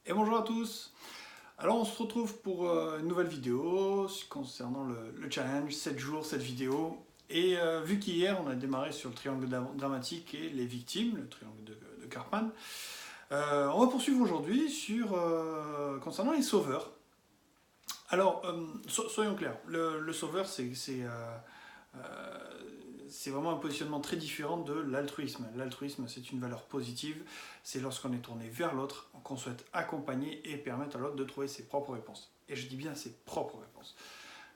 Et bonjour à tous. Alors on se retrouve pour une nouvelle vidéo concernant le challenge 7 jours, 7 vidéos. Et vu qu'hier on a démarré sur le triangle dramatique et les victimes, le triangle de Karpman, on va poursuivre aujourd'hui concernant les sauveurs. Alors soyons clairs, le sauveur c'est vraiment un positionnement très différent de l'altruisme. L'altruisme, c'est une valeur positive, c'est lorsqu'on est tourné vers l'autre, qu'on souhaite accompagner et permettre à l'autre de trouver ses propres réponses. Et je dis bien ses propres réponses.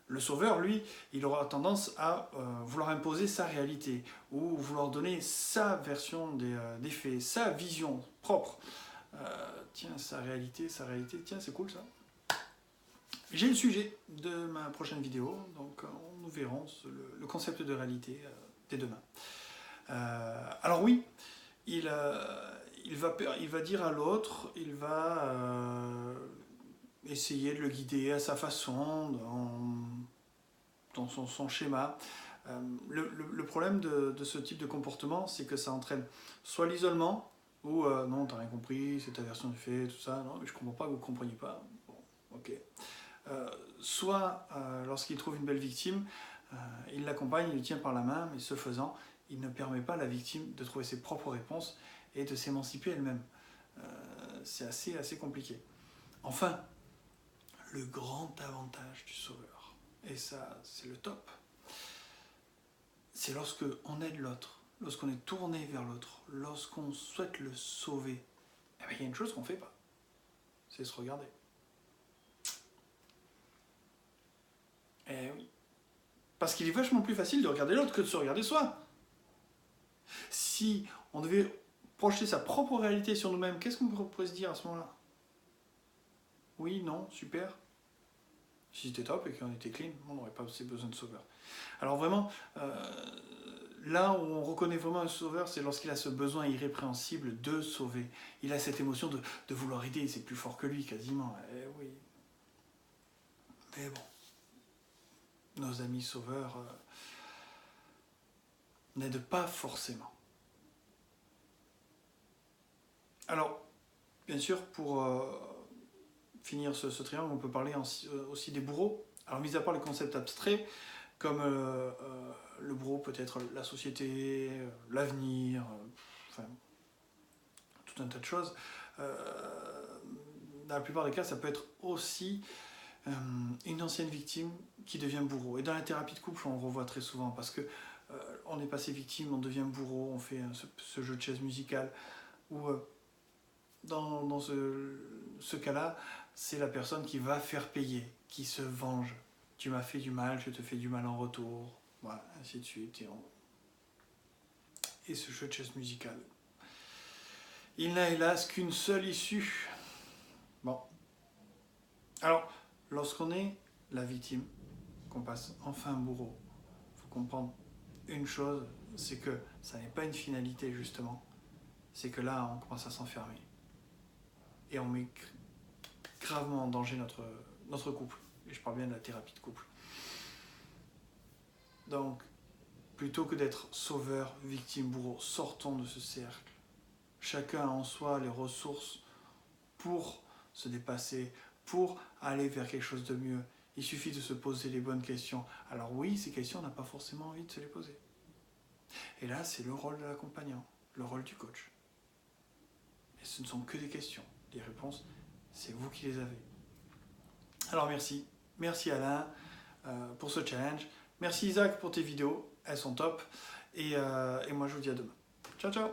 Le sauveur, lui, il aura tendance à vouloir imposer sa réalité, ou vouloir donner sa version des faits, sa vision propre. Tiens, sa réalité, tiens, c'est cool ça. J'ai le sujet de ma prochaine vidéo, donc nous verrons le concept de réalité dès demain. Alors oui, il va dire à l'autre, il va essayer de le guider à sa façon, dans son schéma. Le problème de ce type de comportement, c'est que ça entraîne soit l'isolement, ou non, t'as rien compris, c'est ta version du fait, tout ça, non, mais je comprends pas que vous ne compreniez pas. Bon, ok. Soit lorsqu'il trouve une belle victime, il l'accompagne, il le tient par la main, mais ce faisant, il ne permet pas à la victime de trouver ses propres réponses et de s'émanciper elle-même. C'est assez compliqué. Enfin, le grand avantage du sauveur, et ça c'est le top, c'est lorsque on aide l'autre, lorsqu'on est tourné vers l'autre, lorsqu'on souhaite le sauver, eh bien, il y a une chose qu'on ne fait pas, c'est se regarder. Eh oui. Parce qu'il est vachement plus facile de regarder l'autre que de se regarder soi. Si on devait projeter sa propre réalité sur nous-mêmes, qu'est-ce qu'on pourrait se dire à ce moment-là? Oui, non, super. Si c'était top et qu'on était clean, on n'aurait pas assez besoin de sauveur. Alors vraiment, là où on reconnaît vraiment un sauveur, c'est lorsqu'il a ce besoin irrépréhensible de sauver. Il a cette émotion de vouloir aider, c'est plus fort que lui quasiment. Eh oui. Mais bon. Nos amis sauveurs n'aident pas forcément. Alors, bien sûr, pour finir ce triangle, on peut parler aussi des bourreaux. Alors, mis à part les concepts abstraits, comme le bourreau peut être la société, l'avenir, enfin, tout un tas de choses. Dans la plupart des cas, ça peut être aussi une ancienne victime qui devient bourreau. Et dans la thérapie de couple, on le revoit très souvent parce que on est passé victime, on devient bourreau, on fait ce jeu de chaise musicale où dans ce cas-là, c'est la personne qui va faire payer, qui se venge. Tu m'as fait du mal, je te fais du mal en retour, voilà, ainsi de suite. Et ce jeu de chaise musicale, il n'a hélas qu'une seule issue. Bon. Alors, lorsqu'on est la victime, qu'on passe enfin bourreau, il faut comprendre une chose, c'est que ça n'est pas une finalité justement, c'est que là on commence à s'enfermer et on met gravement en danger notre couple, et je parle bien de la thérapie de couple. Donc, plutôt que d'être sauveur, victime, bourreau, sortons de ce cercle. Chacun a en soi les ressources pour se dépasser, pour aller vers quelque chose de mieux. Il suffit de se poser les bonnes questions. Alors oui, ces questions, on n'a pas forcément envie de se les poser. Et là, c'est le rôle de l'accompagnant, le rôle du coach. Et ce ne sont que des questions. Les réponses, c'est vous qui les avez. Alors merci. Merci Alain pour ce challenge. Merci Isaac pour tes vidéos. Elles sont top. Et moi, je vous dis à demain. Ciao, ciao.